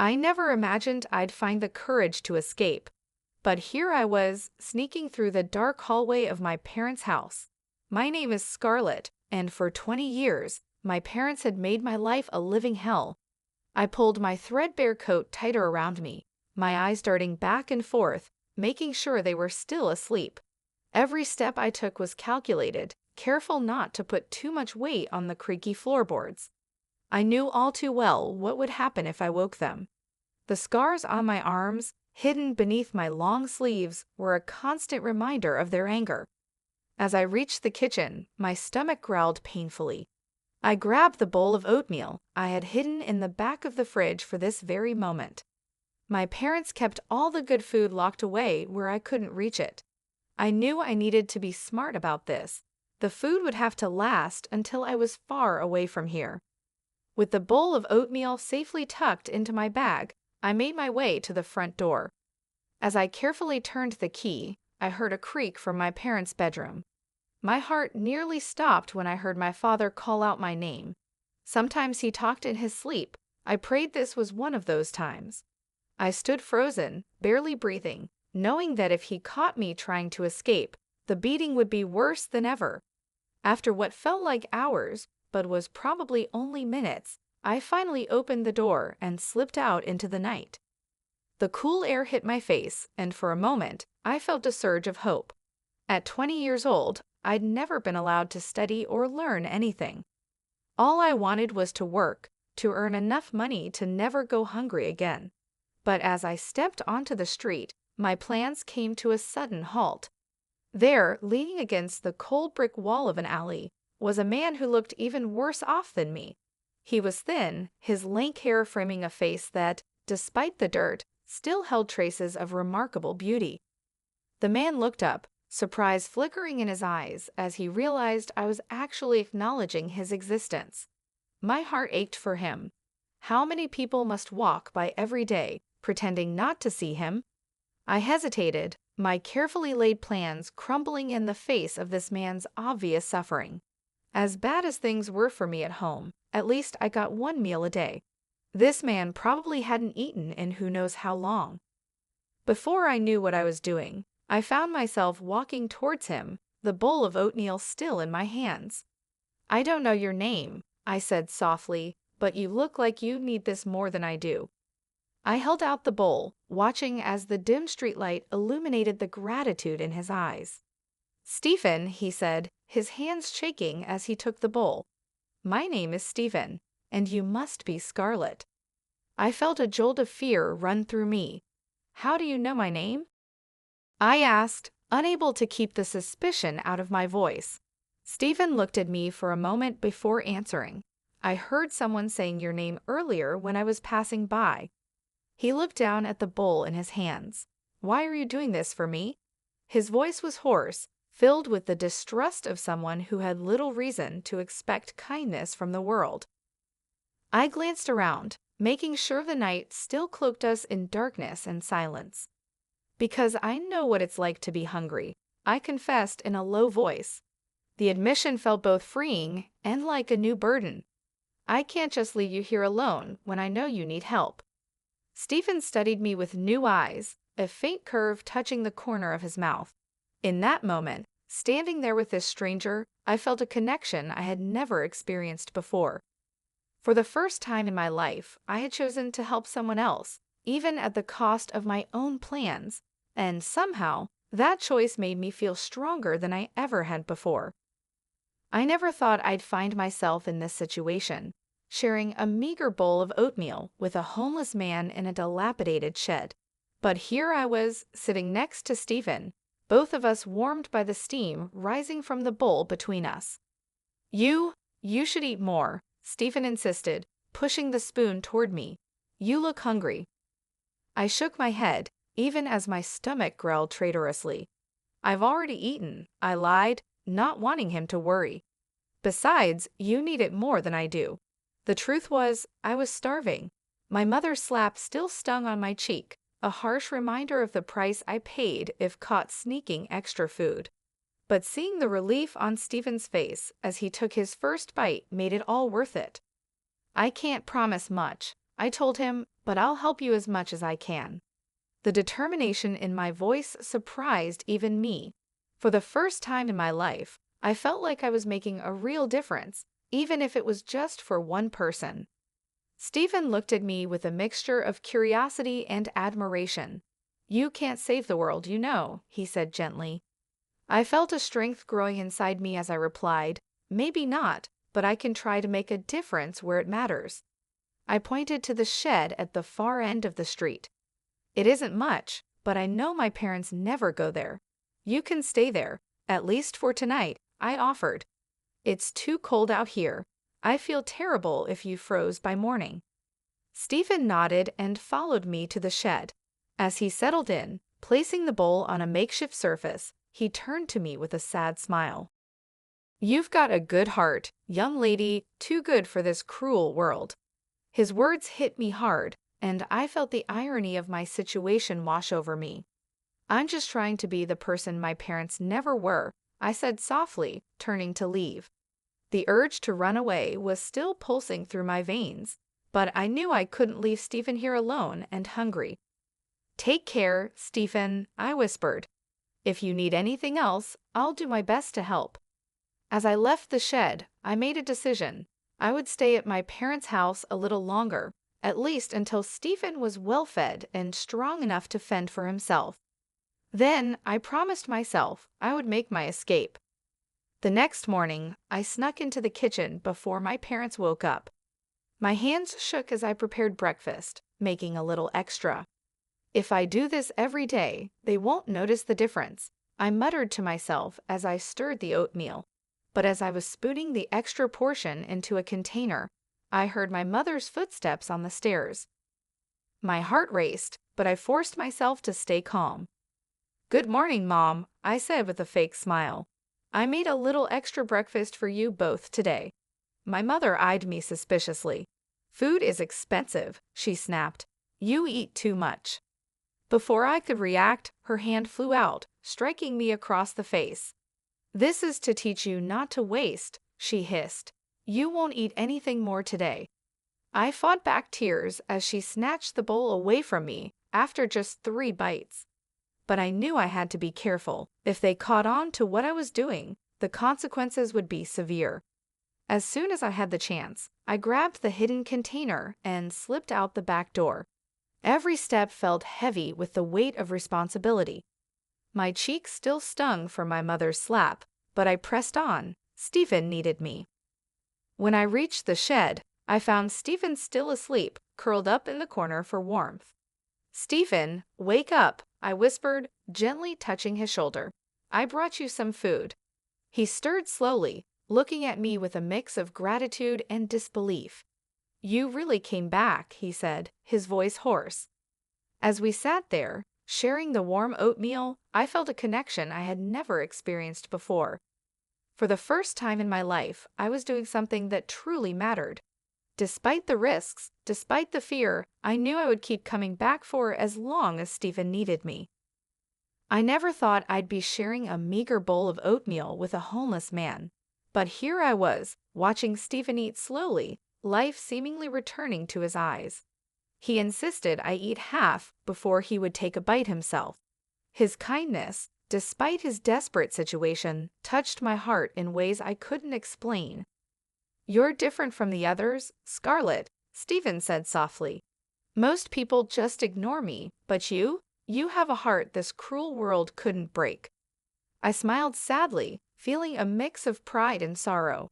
I never imagined I'd find the courage to escape, but here I was, sneaking through the dark hallway of my parents' house. My name is Scarlett, and for 20 years, my parents had made my life a living hell. I pulled my threadbare coat tighter around me, my eyes darting back and forth, making sure they were still asleep. Every step I took was calculated, careful not to put too much weight on the creaky floorboards. I knew all too well what would happen if I woke them. The scars on my arms, hidden beneath my long sleeves, were a constant reminder of their anger. As I reached the kitchen, my stomach growled painfully. I grabbed the bowl of oatmeal I had hidden in the back of the fridge for this very moment. My parents kept all the good food locked away where I couldn't reach it. I knew I needed to be smart about this. The food would have to last until I was far away from here. With the bowl of oatmeal safely tucked into my bag, I made my way to the front door. As I carefully turned the key, I heard a creak from my parents' bedroom. My heart nearly stopped when I heard my father call out my name. Sometimes he talked in his sleep. I prayed this was one of those times. I stood frozen, barely breathing, knowing that if he caught me trying to escape, the beating would be worse than ever. After what felt like hours, but was probably only minutes, I finally opened the door and slipped out into the night. The cool air hit my face, and for a moment, I felt a surge of hope. At 20 years old, I'd never been allowed to study or learn anything. All I wanted was to work, to earn enough money to never go hungry again. But as I stepped onto the street, my plans came to a sudden halt. There, leaning against the cold brick wall of an alley, was a man who looked even worse off than me. He was thin, his lank hair framing a face that, despite the dirt, still held traces of remarkable beauty. The man looked up, surprise flickering in his eyes as he realized I was actually acknowledging his existence. My heart ached for him. How many people must walk by every day, pretending not to see him? I hesitated, my carefully laid plans crumbling in the face of this man's obvious suffering. As bad as things were for me at home, at least I got one meal a day. This man probably hadn't eaten in who knows how long. Before I knew what I was doing, I found myself walking towards him, the bowl of oatmeal still in my hands. "I don't know your name," I said softly, "but you look like you need this more than I do." I held out the bowl, watching as the dim streetlight illuminated the gratitude in his eyes. "Stephen," he said, his hands shaking as he took the bowl. "My name is Stephen, and you must be Scarlett." I felt a jolt of fear run through me. "How do you know my name?" I asked, unable to keep the suspicion out of my voice. Stephen looked at me for a moment before answering. "I heard someone saying your name earlier when I was passing by." He looked down at the bowl in his hands. "Why are you doing this for me?" His voice was hoarse, filled with the distrust of someone who had little reason to expect kindness from the world. I glanced around, making sure the night still cloaked us in darkness and silence. "Because I know what it's like to be hungry," I confessed in a low voice. The admission felt both freeing and like a new burden. "I can't just leave you here alone when I know you need help." Stephen studied me with new eyes, a faint curve touching the corner of his mouth. In that moment, standing there with this stranger, I felt a connection I had never experienced before. For the first time in my life, I had chosen to help someone else, even at the cost of my own plans, and somehow, that choice made me feel stronger than I ever had before. I never thought I'd find myself in this situation, sharing a meager bowl of oatmeal with a homeless man in a dilapidated shed. But here I was, sitting next to Stephen, both of us warmed by the steam rising from the bowl between us. You should eat more," Stephen insisted, pushing the spoon toward me. "You look hungry." I shook my head, even as my stomach growled traitorously. "I've already eaten," I lied, not wanting him to worry. "Besides, you need it more than I do." The truth was, I was starving. My mother's slap still stung on my cheek, a harsh reminder of the price I paid if caught sneaking extra food. But seeing the relief on Stephen's face as he took his first bite made it all worth it. "I can't promise much," I told him, but I'll help you as much as I can. The determination in my voice surprised even me. For the first time in my life, I felt like I was making a real difference, even if it was just for one person. Stephen looked at me with a mixture of curiosity and admiration. You can't save the world, you know, he said gently. I felt a strength growing inside me as I replied, maybe not, but I can try to make a difference where it matters. I pointed to the shed at the far end of the street. It isn't much, but I know my parents never go there. You can stay there, at least for tonight, I offered. It's too cold out here. I feel terrible if you froze by morning. Stephen nodded and followed me to the shed. As he settled in, placing the bowl on a makeshift surface, he turned to me with a sad smile. You've got a good heart, young lady, too good for this cruel world. His words hit me hard, and I felt the irony of my situation wash over me. I'm just trying to be the person my parents never were, I said softly, turning to leave. The urge to run away was still pulsing through my veins, but I knew I couldn't leave Stephen here alone and hungry. Take care, Stephen, I whispered. If you need anything else, I'll do my best to help. As I left the shed, I made a decision. I would stay at my parents' house a little longer, at least until Stephen was well-fed and strong enough to fend for himself. Then I promised myself I would make my escape. The next morning, I snuck into the kitchen before my parents woke up. My hands shook as I prepared breakfast, making a little extra. If I do this every day, they won't notice the difference, I muttered to myself as I stirred the oatmeal. But as I was spooning the extra portion into a container, I heard my mother's footsteps on the stairs. My heart raced, but I forced myself to stay calm. Good morning, Mom, I said with a fake smile. I made a little extra breakfast for you both today. My mother eyed me suspiciously. Food is expensive, she snapped. You eat too much. Before I could react, her hand flew out, striking me across the face. This is to teach you not to waste, she hissed. You won't eat anything more today. I fought back tears as she snatched the bowl away from me after just 3 bites. But I knew I had to be careful. If they caught on to what I was doing, the consequences would be severe. As soon as I had the chance, I grabbed the hidden container and slipped out the back door. Every step felt heavy with the weight of responsibility. My cheeks still stung from my mother's slap, but I pressed on. Stephen needed me. When I reached the shed, I found Stephen still asleep, curled up in the corner for warmth. Stephen, wake up, I whispered, gently touching his shoulder. I brought you some food. He stirred slowly, looking at me with a mix of gratitude and disbelief. You really came back, he said, his voice hoarse. As we sat there, sharing the warm oatmeal, I felt a connection I had never experienced before. For the first time in my life, I was doing something that truly mattered. Despite the risks, despite the fear, I knew I would keep coming back for as long as Stephen needed me. I never thought I'd be sharing a meager bowl of oatmeal with a homeless man. But here I was, watching Stephen eat slowly, life seemingly returning to his eyes. He insisted I eat half before he would take a bite himself. His kindness, despite his desperate situation, touched my heart in ways I couldn't explain. You're different from the others, Scarlett, Stephen said softly. Most people just ignore me, but you have a heart this cruel world couldn't break. I smiled sadly, feeling a mix of pride and sorrow.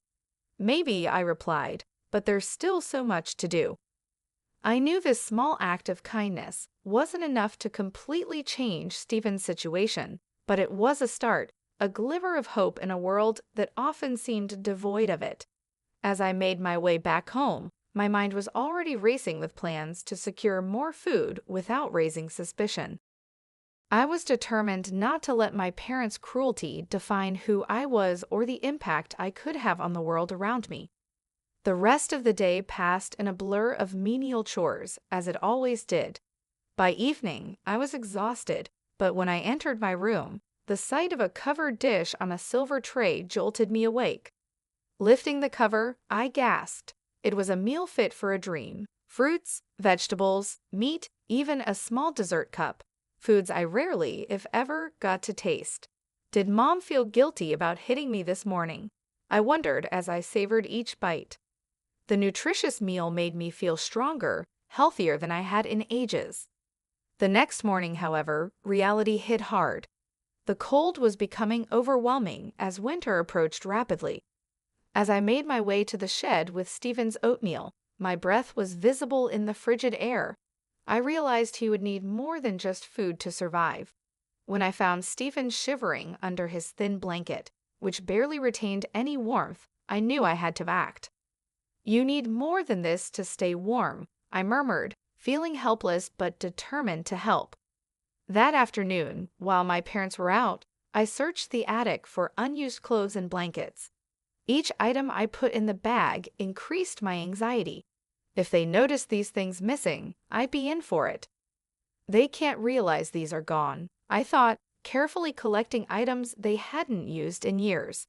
Maybe, I replied, but there's still so much to do. I knew this small act of kindness wasn't enough to completely change Stephen's situation, but it was a start, a glimmer of hope in a world that often seemed devoid of it. As I made my way back home, my mind was already racing with plans to secure more food without raising suspicion. I was determined not to let my parents' cruelty define who I was or the impact I could have on the world around me. The rest of the day passed in a blur of menial chores, as it always did. By evening, I was exhausted, but when I entered my room, the sight of a covered dish on a silver tray jolted me awake. Lifting the cover, I gasped. It was a meal fit for a dream, Fruits, vegetables, meat, even a small dessert cup. Foods I rarely, if ever, got to taste. Did Mom feel guilty about hitting me this morning? I wondered as I savored each bite. The nutritious meal made me feel stronger, healthier than I had in ages. The next morning, however, reality hit hard. The cold was becoming overwhelming as winter approached rapidly. As I made my way to the shed with Stephen's oatmeal, my breath was visible in the frigid air. I realized he would need more than just food to survive. When I found Stephen shivering under his thin blanket, which barely retained any warmth, I knew I had to act. "You need more than this to stay warm," I murmured, feeling helpless but determined to help. That afternoon, while my parents were out, I searched the attic for unused clothes and blankets. Each item I put in the bag increased my anxiety. If they noticed these things missing, I'd be in for it. They can't realize these are gone, I thought, carefully collecting items they hadn't used in years.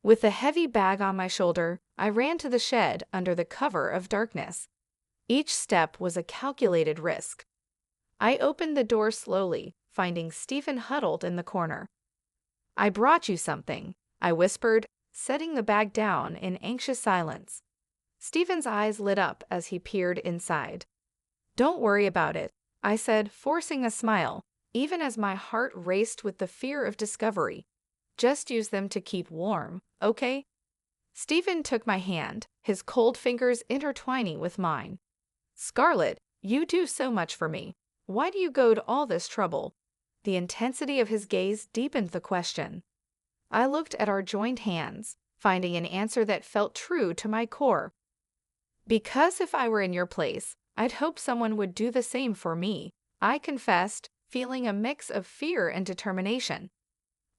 With the heavy bag on my shoulder, I ran to the shed under the cover of darkness. Each step was a calculated risk. I opened the door slowly, finding Stephen huddled in the corner. "I brought you something," I whispered, setting the bag down in anxious silence. Stephen's eyes lit up as he peered inside. "Don't worry about it," I said, forcing a smile, even as my heart raced with the fear of discovery. "Just use them to keep warm, okay?" Stephen took my hand, his cold fingers intertwining with mine. "Scarlett, you do so much for me. Why do you go to all this trouble?" The intensity of his gaze deepened the question. I looked at our joined hands, finding an answer that felt true to my core. "Because if I were in your place, I'd hope someone would do the same for me," I confessed, feeling a mix of fear and determination.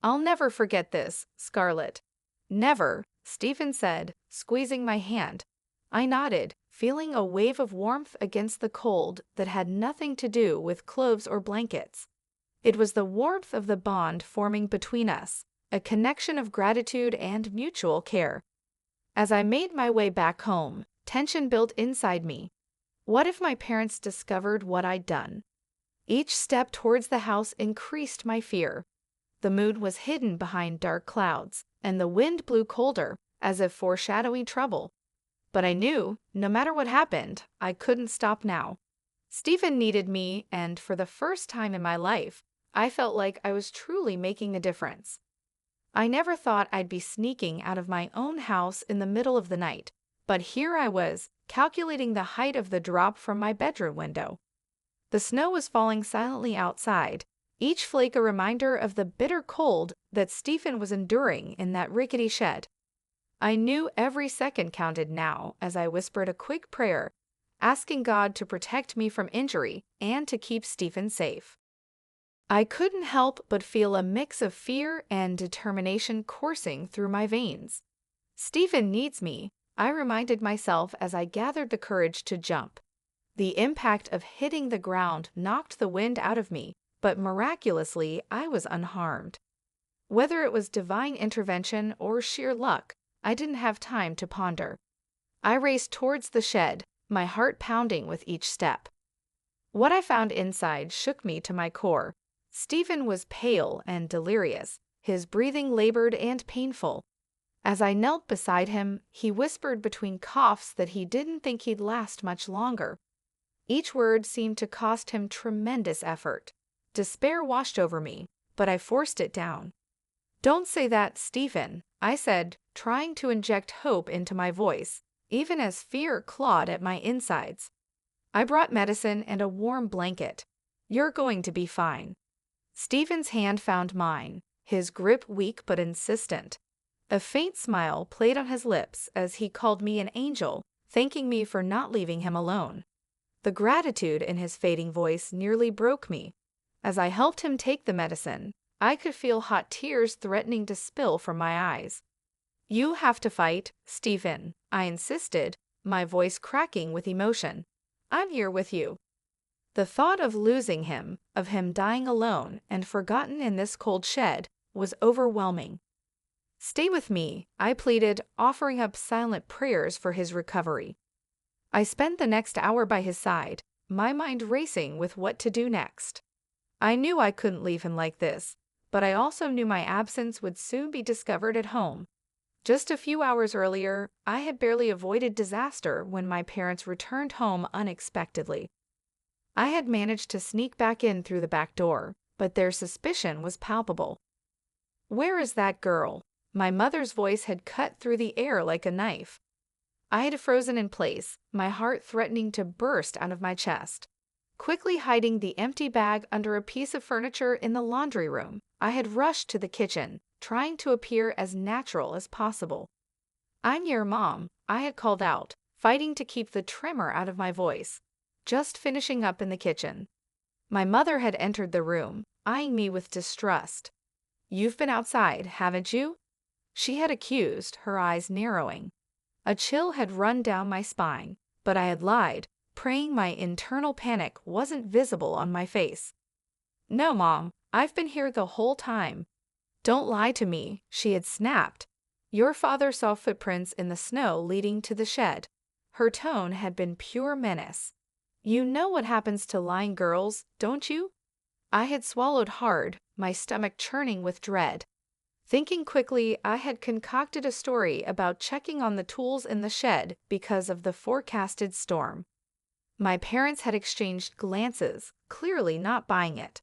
"I'll never forget this, Scarlett." "Never," Stephen said, squeezing my hand. I nodded, feeling a wave of warmth against the cold that had nothing to do with clothes or blankets. It was the warmth of the bond forming between us, a connection of gratitude and mutual care. As I made my way back home, tension built inside me. What if my parents discovered what I'd done? Each step towards the house increased my fear. The moon was hidden behind dark clouds, and the wind blew colder, as if foreshadowing trouble. But I knew, no matter what happened, I couldn't stop now. Stephen needed me, and for the first time in my life, I felt like I was truly making a difference. I never thought I'd be sneaking out of my own house in the middle of the night, but here I was, calculating the height of the drop from my bedroom window. The snow was falling silently outside, each flake a reminder of the bitter cold that Stephen was enduring in that rickety shed. I knew every second counted now as I whispered a quick prayer, asking God to protect me from injury and to keep Stephen safe. I couldn't help but feel a mix of fear and determination coursing through my veins. "Stephen needs me," I reminded myself as I gathered the courage to jump. The impact of hitting the ground knocked the wind out of me, but miraculously I was unharmed. Whether it was divine intervention or sheer luck, I didn't have time to ponder. I raced towards the shed, my heart pounding with each step. What I found inside shook me to my core. Stephen was pale and delirious, his breathing labored and painful. As I knelt beside him, he whispered between coughs that he didn't think he'd last much longer. Each word seemed to cost him tremendous effort. Despair washed over me, but I forced it down. "Don't say that, Stephen," I said, trying to inject hope into my voice, even as fear clawed at my insides. "I brought medicine and a warm blanket. You're going to be fine." Stephen's hand found mine, his grip weak but insistent. A faint smile played on his lips as he called me an angel, thanking me for not leaving him alone. The gratitude in his fading voice nearly broke me. As I helped him take the medicine, I could feel hot tears threatening to spill from my eyes. "You have to fight, Stephen," I insisted, my voice cracking with emotion. "I'm here with you." The thought of losing him, of him dying alone and forgotten in this cold shed, was overwhelming. "Stay with me," I pleaded, offering up silent prayers for his recovery. I spent the next hour by his side, my mind racing with what to do next. I knew I couldn't leave him like this, but I also knew my absence would soon be discovered at home. Just a few hours earlier, I had barely avoided disaster when my parents returned home unexpectedly. I had managed to sneak back in through the back door, but their suspicion was palpable. "Where is that girl?" My mother's voice had cut through the air like a knife. I had frozen in place, my heart threatening to burst out of my chest. Quickly hiding the empty bag under a piece of furniture in the laundry room, I had rushed to the kitchen, trying to appear as natural as possible. "I'm your mom," I had called out, fighting to keep the tremor out of my voice. Just finishing up in the kitchen. My mother had entered the room, eyeing me with distrust. "You've been outside, haven't you?" she had accused, her eyes narrowing. A chill had run down my spine, but I had lied, praying my internal panic wasn't visible on my face. "No, Mom, I've been here the whole time." "Don't lie to me," she had snapped. "Your father saw footprints in the snow leading to the shed." Her tone had been pure menace. "You know what happens to lying girls, don't you?" I had swallowed hard, my stomach churning with dread. Thinking quickly, I had concocted a story about checking on the tools in the shed because of the forecasted storm. My parents had exchanged glances, clearly not buying it.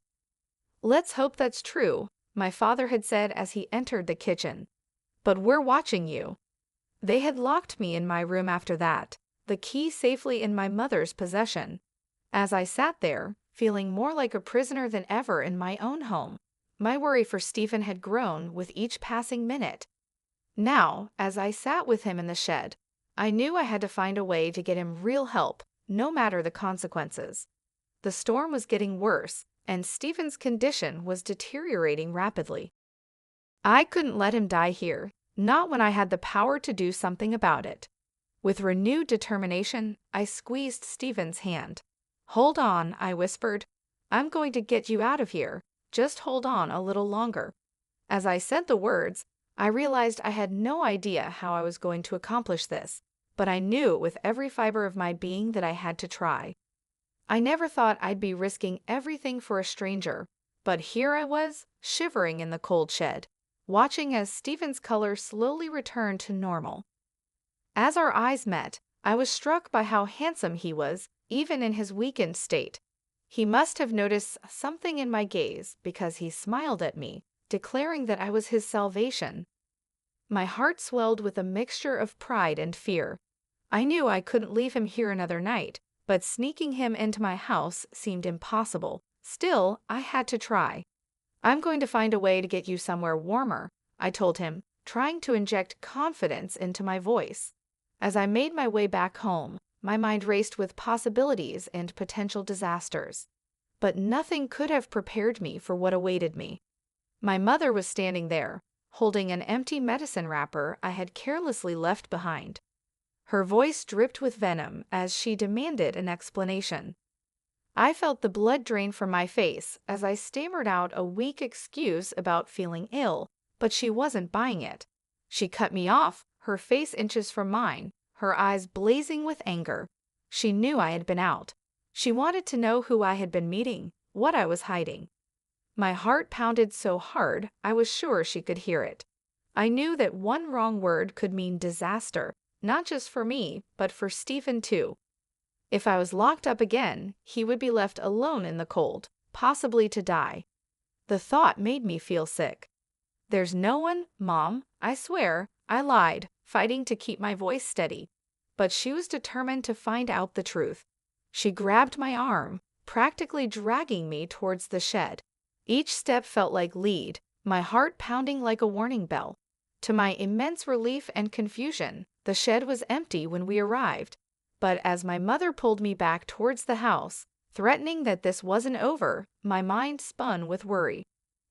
"Let's hope that's true," my father had said as he entered the kitchen. "But we're watching you." They had locked me in my room after that, the key safely in my mother's possession. As I sat there, feeling more like a prisoner than ever in my own home, my worry for Stephen had grown with each passing minute. Now, as I sat with him in the shed, I knew I had to find a way to get him real help, no matter the consequences. The storm was getting worse, and Stephen's condition was deteriorating rapidly. I couldn't let him die here, not when I had the power to do something about it. With renewed determination, I squeezed Stephen's hand. "Hold on," I whispered. "I'm going to get you out of here. Just hold on a little longer." As I said the words, I realized I had no idea how I was going to accomplish this, but I knew with every fiber of my being that I had to try. I never thought I'd be risking everything for a stranger, but here I was, shivering in the cold shed, watching as Stephen's color slowly returned to normal. As our eyes met, I was struck by how handsome he was, even in his weakened state. He must have noticed something in my gaze because he smiled at me, declaring that I was his salvation. My heart swelled with a mixture of pride and fear. I knew I couldn't leave him here another night, but sneaking him into my house seemed impossible. Still, I had to try. "I'm going to find a way to get you somewhere warmer," I told him, trying to inject confidence into my voice. As I made my way back home, my mind raced with possibilities and potential disasters. But nothing could have prepared me for what awaited me. My mother was standing there, holding an empty medicine wrapper I had carelessly left behind. Her voice dripped with venom as she demanded an explanation. I felt the blood drain from my face as I stammered out a weak excuse about feeling ill, but she wasn't buying it. She cut me off, her face inches from mine, her eyes blazing with anger. She knew I had been out. She wanted to know who I had been meeting, what I was hiding. My heart pounded so hard I was sure she could hear it. I knew that one wrong word could mean disaster, not just for me, but for Stephen too. If I was locked up again, he would be left alone in the cold, possibly to die. The thought made me feel sick. "There's no one, Mom, I swear," I lied, fighting to keep my voice steady. But she was determined to find out the truth. She grabbed my arm, practically dragging me towards the shed. Each step felt like lead, my heart pounding like a warning bell. To my immense relief and confusion, the shed was empty when we arrived. But as my mother pulled me back towards the house, threatening that this wasn't over, my mind spun with worry.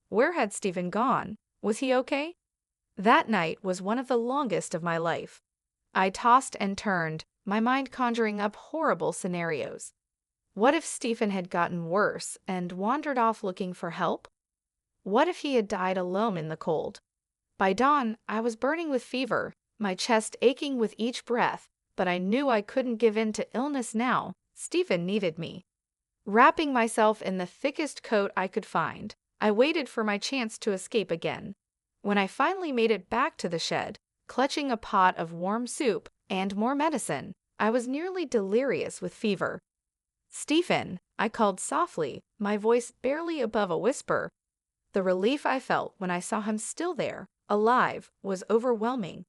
Where had Stephen gone? Was he okay? That night was one of the longest of my life. I tossed and turned, my mind conjuring up horrible scenarios. What if Stephen had gotten worse and wandered off looking for help? What if he had died alone in the cold? By dawn, I was burning with fever, my chest aching with each breath, but I knew I couldn't give in to illness now. Stephen needed me. Wrapping myself in the thickest coat I could find, I waited for my chance to escape again. When I finally made it back to the shed, clutching a pot of warm soup and more medicine, I was nearly delirious with fever. "Stephen," I called softly, my voice barely above a whisper. The relief I felt when I saw him still there, alive, was overwhelming.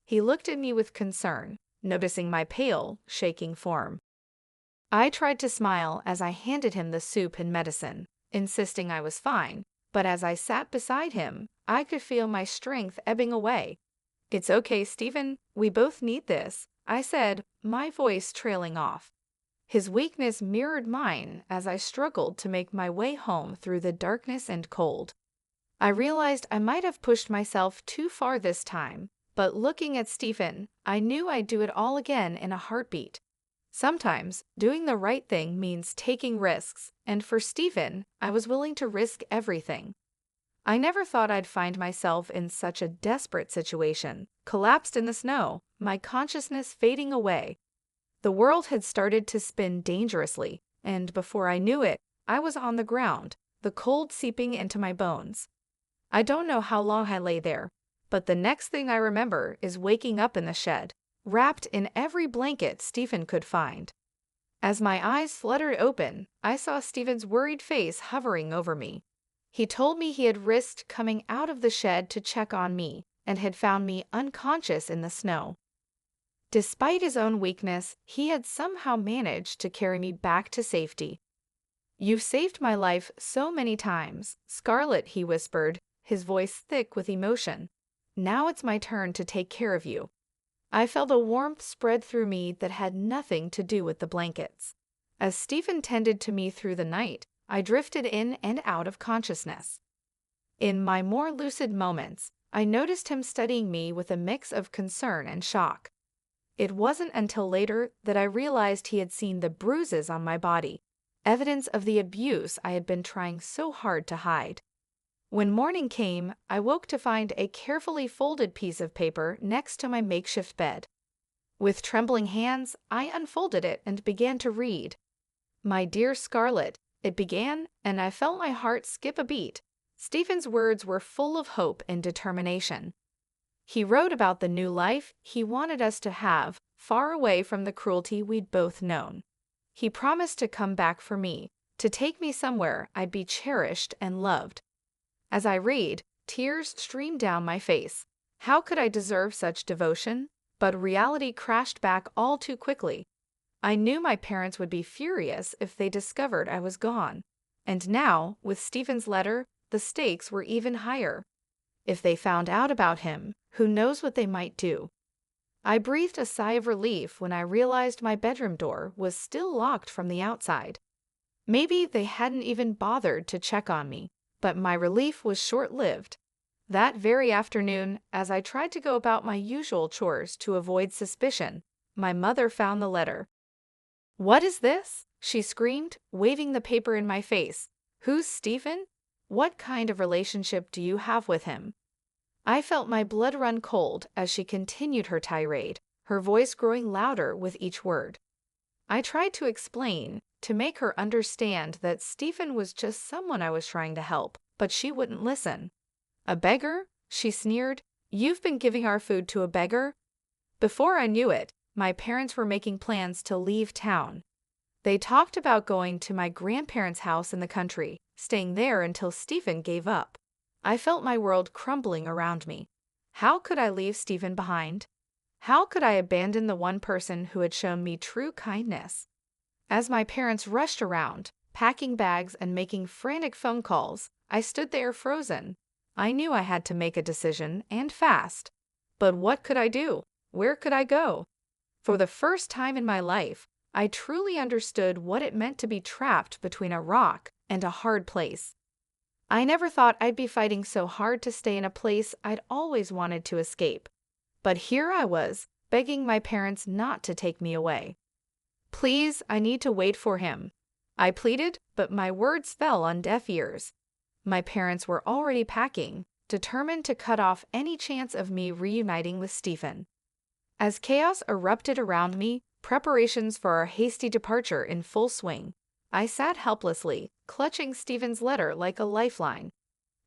He looked at me with concern, noticing my pale, shaking form. I tried to smile as I handed him the soup and medicine, insisting I was fine, but as I sat beside him, I could feel my strength ebbing away. "It's okay, Stephen, we both need this," I said, my voice trailing off. His weakness mirrored mine as I struggled to make my way home through the darkness and cold. I realized I might have pushed myself too far this time, but looking at Stephen, I knew I'd do it all again in a heartbeat. Sometimes, doing the right thing means taking risks, and for Stephen, I was willing to risk everything. I never thought I'd find myself in such a desperate situation, collapsed in the snow, my consciousness fading away. The world had started to spin dangerously, and before I knew it, I was on the ground, the cold seeping into my bones. I don't know how long I lay there, but the next thing I remember is waking up in the shed, wrapped in every blanket Stephen could find. As my eyes fluttered open, I saw Stephen's worried face hovering over me. He told me he had risked coming out of the shed to check on me and had found me unconscious in the snow. Despite his own weakness, he had somehow managed to carry me back to safety. "You've saved my life so many times, Scarlett," he whispered, his voice thick with emotion. "Now it's my turn to take care of you." I felt a warmth spread through me that had nothing to do with the blankets. As Stephen tended to me through the night, I drifted in and out of consciousness. In my more lucid moments, I noticed him studying me with a mix of concern and shock. It wasn't until later that I realized he had seen the bruises on my body, evidence of the abuse I had been trying so hard to hide. When morning came, I woke to find a carefully folded piece of paper next to my makeshift bed. With trembling hands, I unfolded it and began to read. "My dear Scarlett," it began, and I felt my heart skip a beat. Stephen's words were full of hope and determination. He wrote about the new life he wanted us to have, far away from the cruelty we'd both known. He promised to come back for me, to take me somewhere I'd be cherished and loved. As I read, tears streamed down my face. How could I deserve such devotion? But reality crashed back all too quickly. I knew my parents would be furious if they discovered I was gone. And now, with Stephen's letter, the stakes were even higher. If they found out about him, who knows what they might do? I breathed a sigh of relief when I realized my bedroom door was still locked from the outside. Maybe they hadn't even bothered to check on me. But my relief was short-lived. That very afternoon, as I tried to go about my usual chores to avoid suspicion, my mother found the letter. "What is this?" she screamed, waving the paper in my face. "Who's Stephen? What kind of relationship do you have with him?" I felt my blood run cold as she continued her tirade, her voice growing louder with each word. I tried to explain, to make her understand that Stephen was just someone I was trying to help, but she wouldn't listen. "A beggar?" she sneered. "You've been giving our food to a beggar?" Before I knew it, my parents were making plans to leave town. They talked about going to my grandparents' house in the country, staying there until Stephen gave up. I felt my world crumbling around me. How could I leave Stephen behind? How could I abandon the one person who had shown me true kindness? As my parents rushed around, packing bags and making frantic phone calls, I stood there frozen. I knew I had to make a decision, and fast. But what could I do? Where could I go? For the first time in my life, I truly understood what it meant to be trapped between a rock and a hard place. I never thought I'd be fighting so hard to stay in a place I'd always wanted to escape. But here I was, begging my parents not to take me away. "Please, I need to wait for him," I pleaded, but my words fell on deaf ears. My parents were already packing, determined to cut off any chance of me reuniting with Stephen. As chaos erupted around me, preparations for our hasty departure in full swing, I sat helplessly, clutching Stephen's letter like a lifeline.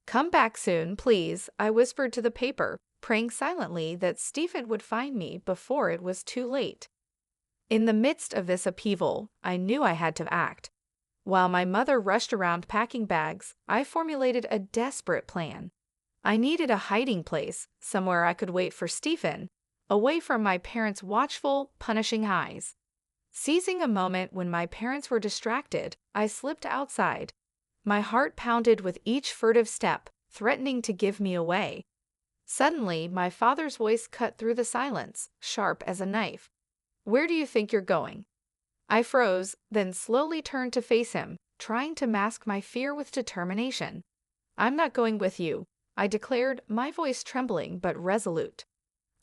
"Come back soon, please," I whispered to the paper, praying silently that Stephen would find me before it was too late. In the midst of this upheaval, I knew I had to act. While my mother rushed around packing bags, I formulated a desperate plan. I needed a hiding place, somewhere I could wait for Stephen, away from my parents' watchful, punishing eyes. Seizing a moment when my parents were distracted, I slipped outside. My heart pounded with each furtive step, threatening to give me away. Suddenly, my father's voice cut through the silence, sharp as a knife. "Where do you think you're going?" I froze, then slowly turned to face him, trying to mask my fear with determination. "I'm not going with you," I declared, my voice trembling but resolute.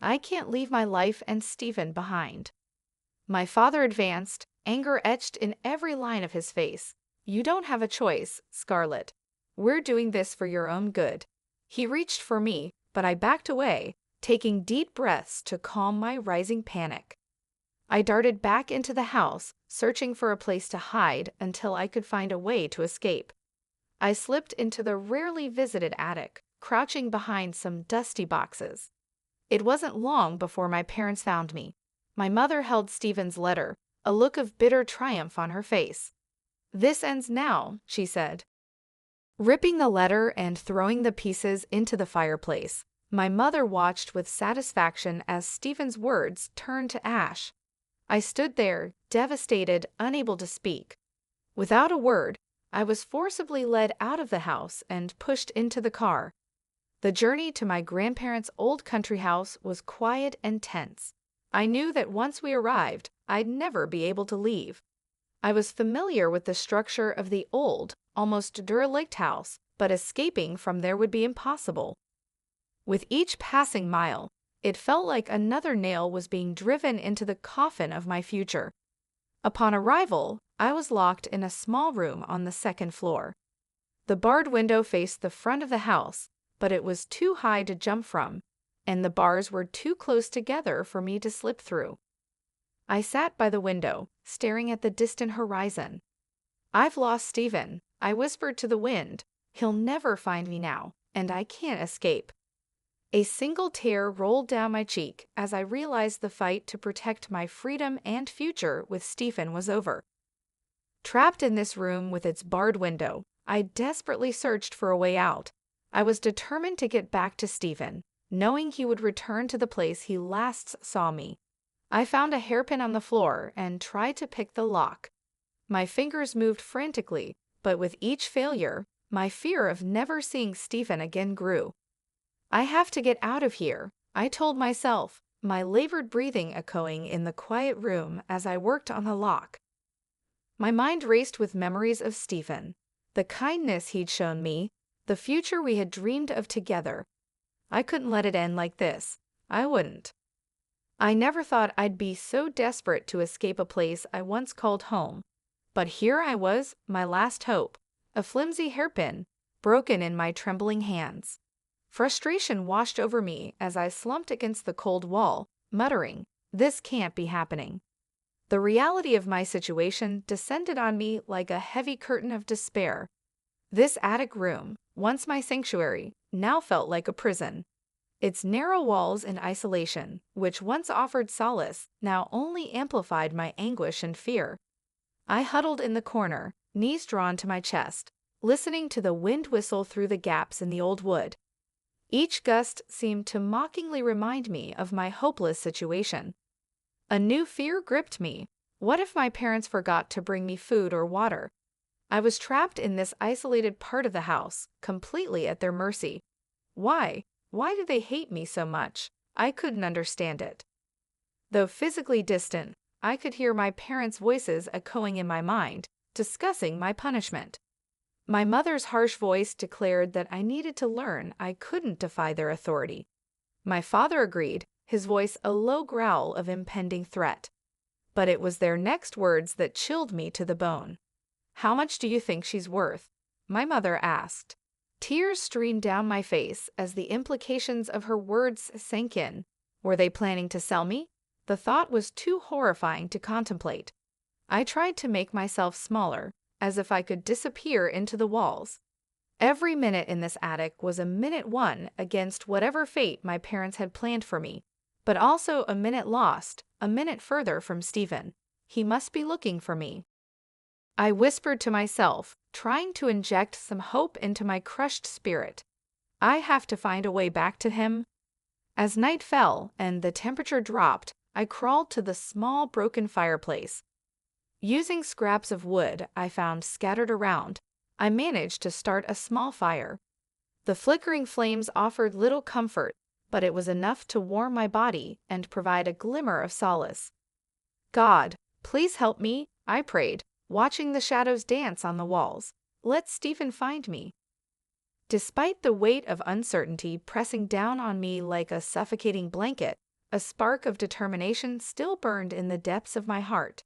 "I can't leave my life and Stephen behind." My father advanced, anger etched in every line of his face. "You don't have a choice, Scarlett. We're doing this for your own good." He reached for me, but I backed away, taking deep breaths to calm my rising panic. I darted back into the house, searching for a place to hide until I could find a way to escape. I slipped into the rarely visited attic, crouching behind some dusty boxes. It wasn't long before my parents found me. My mother held Stephen's letter, a look of bitter triumph on her face. "This ends now," she said. Ripping the letter and throwing the pieces into the fireplace, my mother watched with satisfaction as Stephen's words turned to ash. I stood there, devastated, unable to speak. Without a word, I was forcibly led out of the house and pushed into the car. The journey to my grandparents' old country house was quiet and tense. I knew that once we arrived, I'd never be able to leave. I was familiar with the structure of the old, almost derelict house, but escaping from there would be impossible. With each passing mile, it felt like another nail was being driven into the coffin of my future. Upon arrival, I was locked in a small room on the second floor. The barred window faced the front of the house, but it was too high to jump from, and the bars were too close together for me to slip through. I sat by the window, staring at the distant horizon. "I've lost Stephen," I whispered to the wind. "He'll never find me now, and I can't escape." A single tear rolled down my cheek as I realized the fight to protect my freedom and future with Stephen was over. Trapped in this room with its barred window, I desperately searched for a way out. I was determined to get back to Stephen, knowing he would return to the place he last saw me. I found a hairpin on the floor and tried to pick the lock. My fingers moved frantically, but with each failure, my fear of never seeing Stephen again grew. "I have to get out of here," I told myself, my labored breathing echoing in the quiet room as I worked on the lock. My mind raced with memories of Stephen, the kindness he'd shown me, the future we had dreamed of together. I couldn't let it end like this. I wouldn't. I never thought I'd be so desperate to escape a place I once called home. But here I was, my last hope, a flimsy hairpin, broken in my trembling hands. Frustration washed over me as I slumped against the cold wall, muttering, "This can't be happening." The reality of my situation descended on me like a heavy curtain of despair. This attic room, once my sanctuary, now felt like a prison. Its narrow walls and isolation, which once offered solace, now only amplified my anguish and fear. I huddled in the corner, knees drawn to my chest, listening to the wind whistle through the gaps in the old wood. Each gust seemed to mockingly remind me of my hopeless situation. A new fear gripped me. What if my parents forgot to bring me food or water? I was trapped in this isolated part of the house, completely at their mercy. Why? Why did they hate me so much? I couldn't understand it. Though physically distant, I could hear my parents' voices echoing in my mind, discussing my punishment. My mother's harsh voice declared that I needed to learn I couldn't defy their authority. My father agreed, his voice a low growl of impending threat. But it was their next words that chilled me to the bone. "How much do you think she's worth?" my mother asked. Tears streamed down my face as the implications of her words sank in. Were they planning to sell me? The thought was too horrifying to contemplate. I tried to make myself smaller, as if I could disappear into the walls. Every minute in this attic was a minute won against whatever fate my parents had planned for me, but also a minute lost, a minute further from Stephen. He must be looking for me. I whispered to myself, trying to inject some hope into my crushed spirit. I have to find a way back to him. As night fell and the temperature dropped, I crawled to the small broken fireplace. Using scraps of wood I found scattered around, I managed to start a small fire. The flickering flames offered little comfort, but it was enough to warm my body and provide a glimmer of solace. God, please help me, I prayed, watching the shadows dance on the walls. Let Stephen find me. Despite the weight of uncertainty pressing down on me like a suffocating blanket, a spark of determination still burned in the depths of my heart.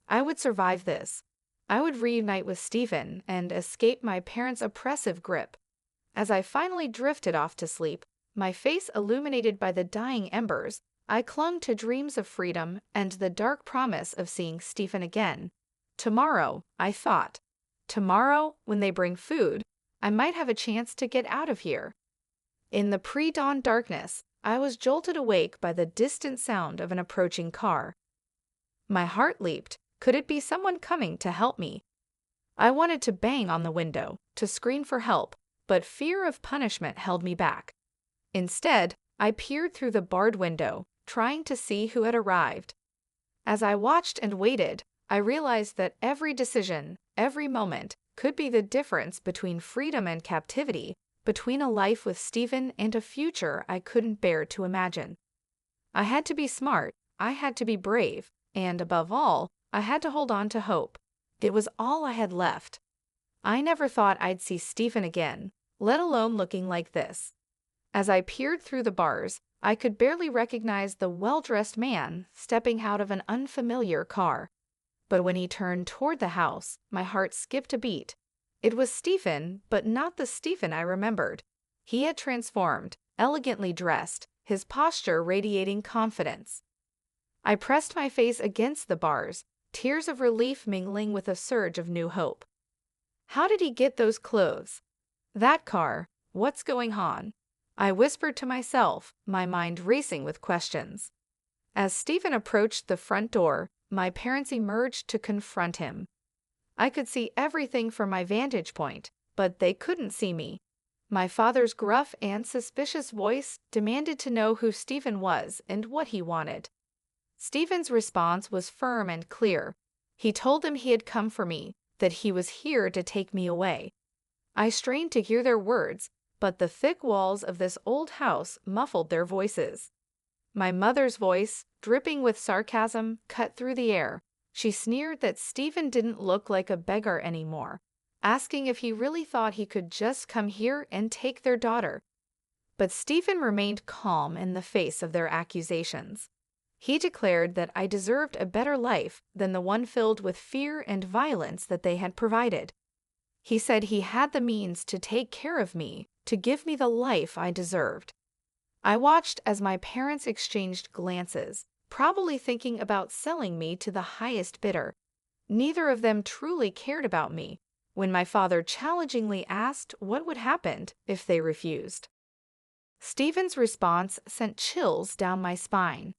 I would survive this. I would reunite with Stephen and escape my parents' oppressive grip. As I finally drifted off to sleep, my face illuminated by the dying embers, I clung to dreams of freedom and the dark promise of seeing Stephen again. Tomorrow, I thought. Tomorrow, when they bring food, I might have a chance to get out of here. In the pre-dawn darkness, I was jolted awake by the distant sound of an approaching car. My heart leaped. Could it be someone coming to help me? I wanted to bang on the window, to scream for help, but fear of punishment held me back. Instead, I peered through the barred window, trying to see who had arrived. As I watched and waited, I realized that every decision, every moment, could be the difference between freedom and captivity, between a life with Stephen and a future I couldn't bear to imagine. I had to be smart, I had to be brave, and above all, I had to hold on to hope. It was all I had left. I never thought I'd see Stephen again, let alone looking like this. As I peered through the bars, I could barely recognize the well-dressed man stepping out of an unfamiliar car. But when he turned toward the house, my heart skipped a beat. It was Stephen, but not the Stephen I remembered. He had transformed, elegantly dressed, his posture radiating confidence. I pressed my face against the bars, tears of relief mingling with a surge of new hope. How did he get those clothes? That car, what's going on? I whispered to myself, my mind racing with questions. As Stephen approached the front door, my parents emerged to confront him. I could see everything from my vantage point, but they couldn't see me. My father's gruff and suspicious voice demanded to know who Stephen was and what he wanted. Stephen's response was firm and clear. He told them he had come for me, that he was here to take me away. I strained to hear their words, but the thick walls of this old house muffled their voices. My mother's voice, dripping with sarcasm, cut through the air. She sneered that Stephen didn't look like a beggar anymore, asking if he really thought he could just come here and take their daughter. But Stephen remained calm in the face of their accusations. He declared that I deserved a better life than the one filled with fear and violence that they had provided. He said he had the means to take care of me, to give me the life I deserved. I watched as my parents exchanged glances, probably thinking about selling me to the highest bidder. Neither of them truly cared about me, when my father challengingly asked what would happen if they refused. Stephen's response sent chills down my spine.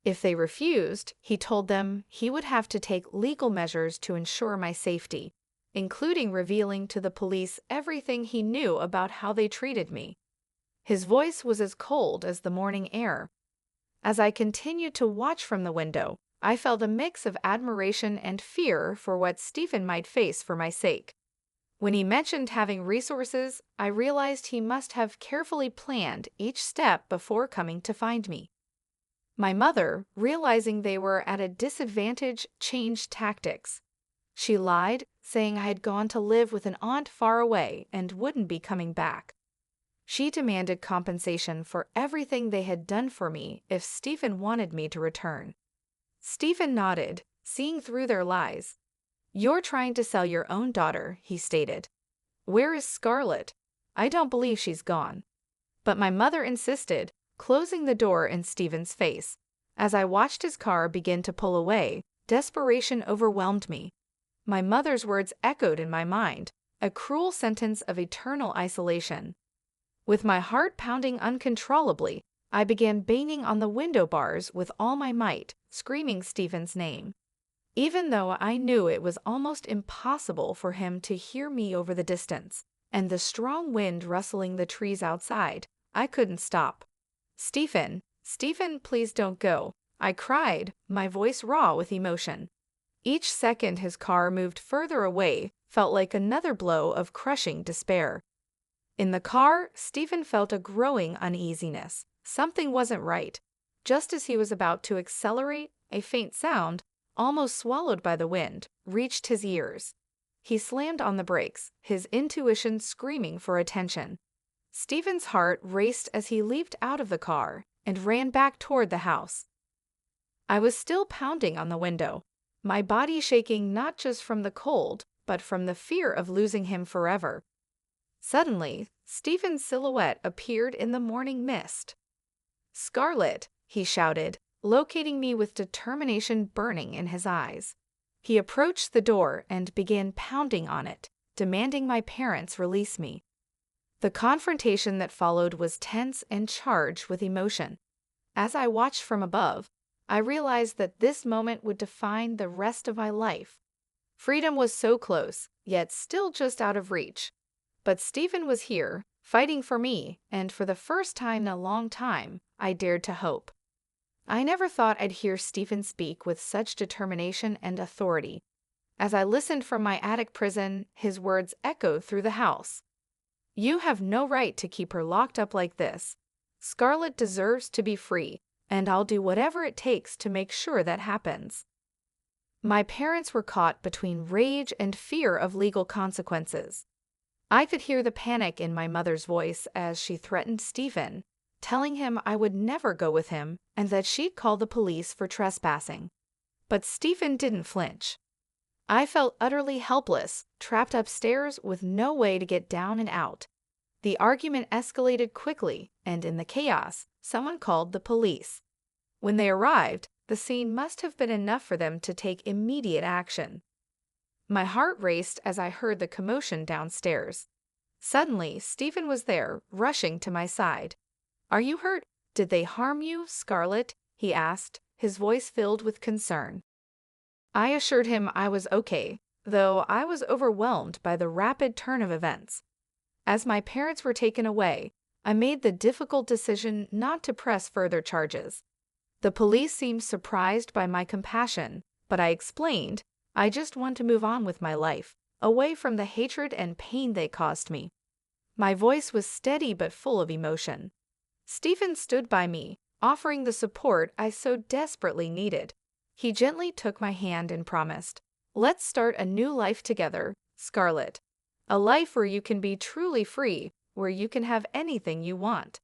If they refused, he told them he would have to take legal measures to ensure my safety, including revealing to the police everything he knew about how they treated me. His voice was as cold as the morning air. As I continued to watch from the window, I felt a mix of admiration and fear for what Stephen might face for my sake. When he mentioned having resources, I realized he must have carefully planned each step before coming to find me. My mother, realizing they were at a disadvantage, changed tactics. She lied, saying I had gone to live with an aunt far away and wouldn't be coming back. She demanded compensation for everything they had done for me if Stephen wanted me to return. Stephen nodded, seeing through their lies. "You're trying to sell your own daughter," he stated. "Where is Scarlett? I don't believe she's gone." But my mother insisted, closing the door in Stephen's face. As I watched his car begin to pull away, desperation overwhelmed me. My mother's words echoed in my mind, a cruel sentence of eternal isolation. With my heart pounding uncontrollably, I began banging on the window bars with all my might, screaming Stephen's name. Even though I knew it was almost impossible for him to hear me over the distance, and the strong wind rustling the trees outside, I couldn't stop. "Stephen, Stephen, please don't go," I cried, my voice raw with emotion. Each second his car moved further away felt like another blow of crushing despair. In the car, Stephen felt a growing uneasiness. Something wasn't right. Just as he was about to accelerate, a faint sound, almost swallowed by the wind, reached his ears. He slammed on the brakes, his intuition screaming for attention. Stephen's heart raced as he leaped out of the car and ran back toward the house. I was still pounding on the window, my body shaking not just from the cold, but from the fear of losing him forever. Suddenly, Stephen's silhouette appeared in the morning mist. "Scarlett," he shouted, locating me with determination burning in his eyes. He approached the door and began pounding on it, demanding my parents release me. The confrontation that followed was tense and charged with emotion. As I watched from above, I realized that this moment would define the rest of my life. Freedom was so close, yet still just out of reach. But Stephen was here, fighting for me, and for the first time in a long time, I dared to hope. I never thought I'd hear Stephen speak with such determination and authority. As I listened from my attic prison, his words echoed through the house. "You have no right to keep her locked up like this. Scarlett deserves to be free, and I'll do whatever it takes to make sure that happens." My parents were caught between rage and fear of legal consequences. I could hear the panic in my mother's voice as she threatened Stephen, telling him I would never go with him and that she'd call the police for trespassing. But Stephen didn't flinch. I felt utterly helpless, trapped upstairs with no way to get down and out. The argument escalated quickly, and in the chaos, someone called the police. When they arrived, the scene must have been enough for them to take immediate action. My heart raced as I heard the commotion downstairs. Suddenly, Stephen was there, rushing to my side. "Are you hurt? Did they harm you, Scarlett?" he asked, his voice filled with concern. I assured him I was okay, though I was overwhelmed by the rapid turn of events. As my parents were taken away, I made the difficult decision not to press further charges. The police seemed surprised by my compassion, but I explained, I just want to move on with my life, away from the hatred and pain they caused me. My voice was steady but full of emotion. Stephen stood by me, offering the support I so desperately needed. He gently took my hand and promised, "Let's start a new life together, Scarlett. A life where you can be truly free, where you can have anything you want."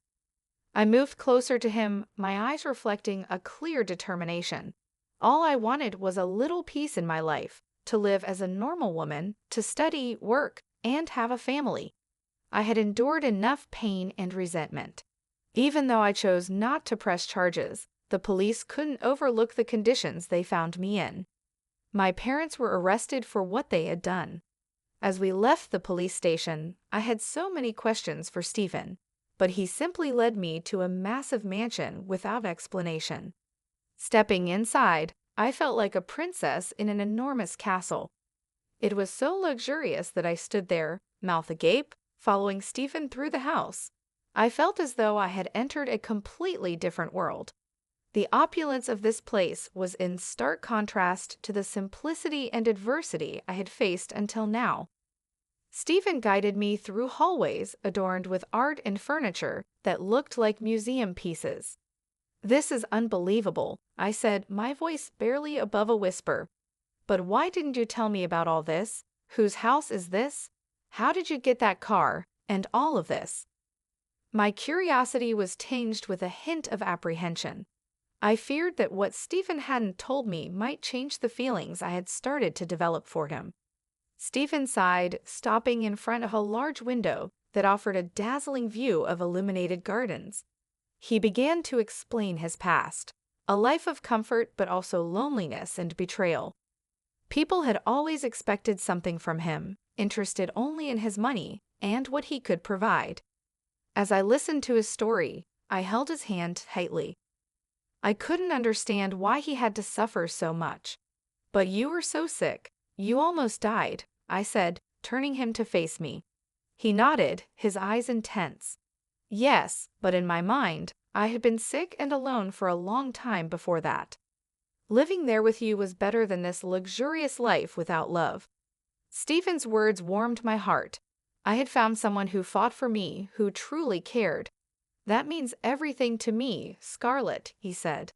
I moved closer to him, my eyes reflecting a clear determination. All I wanted was a little peace in my life, to live as a normal woman, to study, work, and have a family. I had endured enough pain and resentment. Even though I chose not to press charges, the police couldn't overlook the conditions they found me in. My parents were arrested for what they had done. As we left the police station, I had so many questions for Stephen, but he simply led me to a massive mansion without explanation. Stepping inside, I felt like a princess in an enormous castle. It was so luxurious that I stood there, mouth agape, following Stephen through the house. I felt as though I had entered a completely different world. The opulence of this place was in stark contrast to the simplicity and adversity I had faced until now. Stephen guided me through hallways adorned with art and furniture that looked like museum pieces. "This is unbelievable," I said, my voice barely above a whisper. "But why didn't you tell me about all this? Whose house is this? How did you get that car, and all of this?" My curiosity was tinged with a hint of apprehension. I feared that what Stephen hadn't told me might change the feelings I had started to develop for him. Stephen sighed, stopping in front of a large window that offered a dazzling view of illuminated gardens. He began to explain his past. A life of comfort but also loneliness and betrayal. People had always expected something from him, interested only in his money and what he could provide. As I listened to his story, I held his hand tightly. I couldn't understand why he had to suffer so much. "But you were so sick. You almost died," I said, turning him to face me. He nodded, his eyes intense. "Yes, but in my mind, I had been sick and alone for a long time before that. Living there with you was better than this luxurious life without love." Stephen's words warmed my heart. I had found someone who fought for me, who truly cared. "That means everything to me, Scarlett," he said.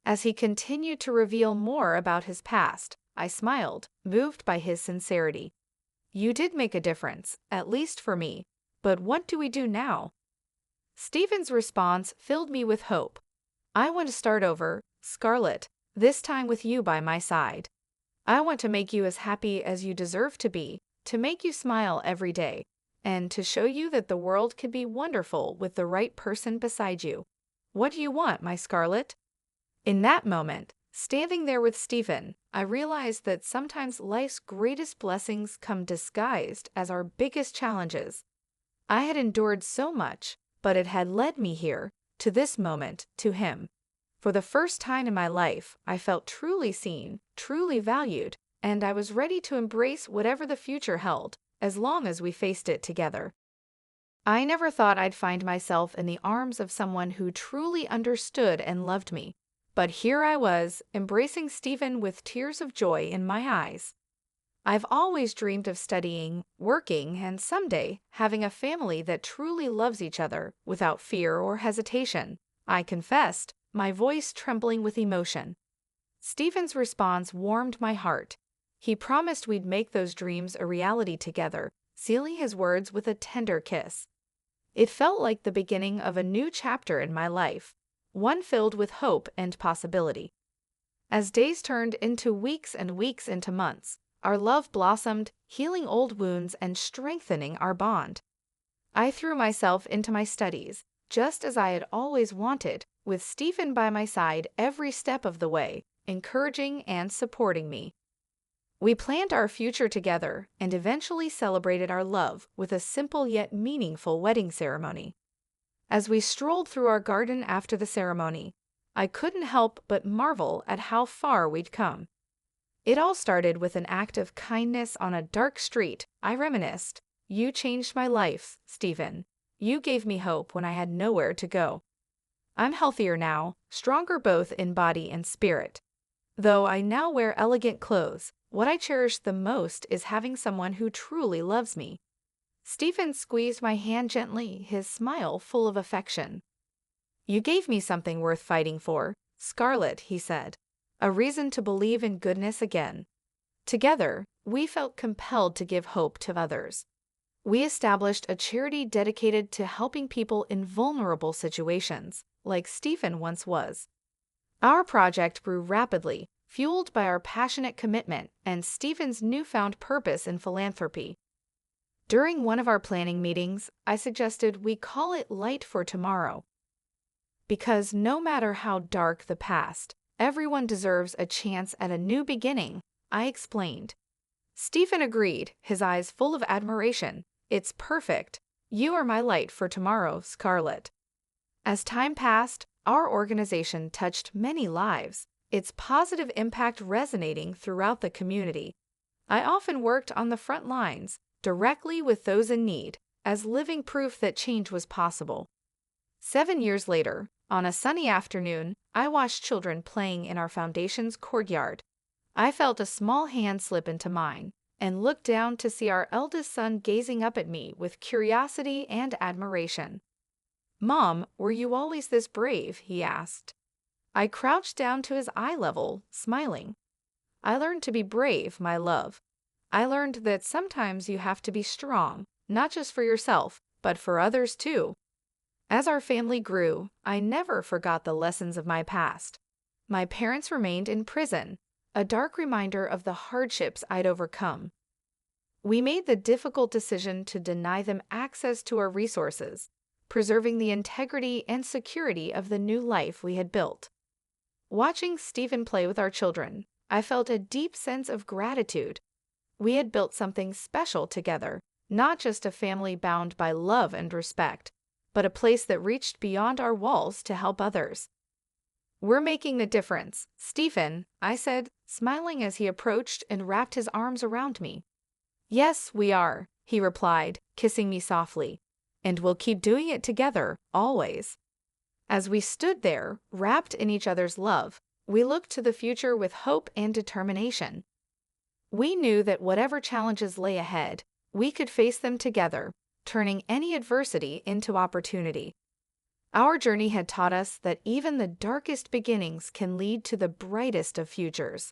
As he continued to reveal more about his past, I smiled, moved by his sincerity. "You did make a difference, at least for me. But what do we do now?" Stephen's response filled me with hope. "I want to start over, Scarlett, this time with you by my side. I want to make you as happy as you deserve to be, to make you smile every day, and to show you that the world can be wonderful with the right person beside you. What do you want, my Scarlett?" In that moment, standing there with Stephen, I realized that sometimes life's greatest blessings come disguised as our biggest challenges. I had endured so much, but it had led me here, to this moment, to him. For the first time in my life, I felt truly seen, truly valued, and I was ready to embrace whatever the future held, as long as we faced it together. I never thought I'd find myself in the arms of someone who truly understood and loved me. But here I was, embracing Stephen with tears of joy in my eyes. I've always dreamed of studying, working, and someday having a family that truly loves each other without fear or hesitation, I confessed, my voice trembling with emotion. Stephen's response warmed my heart. He promised we'd make those dreams a reality together, sealing his words with a tender kiss. It felt like the beginning of a new chapter in my life, one filled with hope and possibility. As days turned into weeks and weeks into months, our love blossomed, healing old wounds and strengthening our bond. I threw myself into my studies, just as I had always wanted, with Stephen by my side every step of the way, encouraging and supporting me. We planned our future together and eventually celebrated our love with a simple yet meaningful wedding ceremony. As we strolled through our garden after the ceremony, I couldn't help but marvel at how far we'd come. It all started with an act of kindness on a dark street, I reminisced. "You changed my life, Stephen. You gave me hope when I had nowhere to go. I'm healthier now, stronger both in body and spirit. Though I now wear elegant clothes, what I cherish the most is having someone who truly loves me." Stephen squeezed my hand gently, his smile full of affection. "You gave me something worth fighting for, Scarlett," he said. "A reason to believe in goodness again." Together, we felt compelled to give hope to others. We established a charity dedicated to helping people in vulnerable situations, like Stephen once was. Our project grew rapidly, fueled by our passionate commitment and Stephen's newfound purpose in philanthropy. During one of our planning meetings, I suggested we call it Light for Tomorrow. Because no matter how dark the past, everyone deserves a chance at a new beginning, I explained. Stephen agreed, his eyes full of admiration. "It's perfect. You are my light for tomorrow, Scarlett." As time passed, our organization touched many lives, its positive impact resonating throughout the community. I often worked on the front lines, directly with those in need, as living proof that change was possible. 7 years later, on a sunny afternoon, I watched children playing in our foundation's courtyard. I felt a small hand slip into mine, and looked down to see our eldest son gazing up at me with curiosity and admiration. "Mom, were you always this brave?" he asked. I crouched down to his eye level, smiling. "I learned to be brave, my love. I learned that sometimes you have to be strong, not just for yourself, but for others too." As our family grew, I never forgot the lessons of my past. My parents remained in prison, a dark reminder of the hardships I'd overcome. We made the difficult decision to deny them access to our resources, preserving the integrity and security of the new life we had built. Watching Stephen play with our children, I felt a deep sense of gratitude. We had built something special together, not just a family bound by love and respect, but a place that reached beyond our walls to help others. "We're making the difference, Stephen," I said, smiling as he approached and wrapped his arms around me. "Yes, we are," he replied, kissing me softly. "And we'll keep doing it together, always." As we stood there, wrapped in each other's love, we looked to the future with hope and determination. We knew that whatever challenges lay ahead, we could face them together, turning any adversity into opportunity. Our journey had taught us that even the darkest beginnings can lead to the brightest of futures.